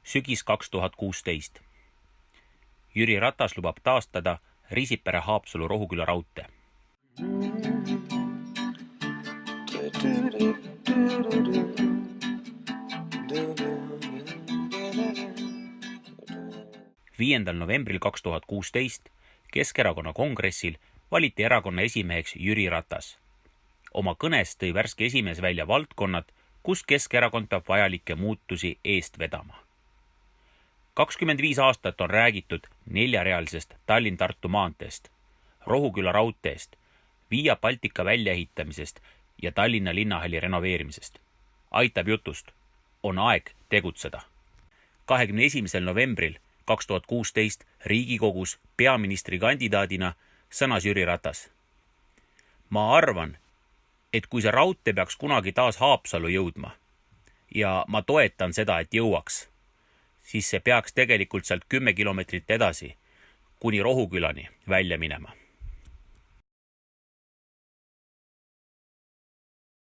Sügis 2016. Jüri Ratas lubab taastada Riisipere-Haapsalu-Rohuküla raudtee. Viiendal novembril 2016 Keskerakonna kongressil valiti erakonna esimeheks Jüri Ratas. Oma kõnes tõi värske esimees välja valdkonnad, kus Keskerakond peab vajalikke muutusi eest vedama. 25 aastat on räägitud 4-realisest Tallinn-Tartu maanteest, Rohuküla raudteest, Via Baltica väljaehitamisest ja Tallinna linnahalli renoveerimisest. Aitab jutust. On aeg tegutseda. 21. novembril 2016 Riigikogus peaministrikandidaadina sõnas Jüri Ratas. Ma arvan, et kui see raudtee peaks kunagi taas Haapsallu jõudma ja ma toetan seda, et jõuaks, siis see peaks tegelikult sealt 10 kilomeetrit edasi kuni Rohukülani välja minema.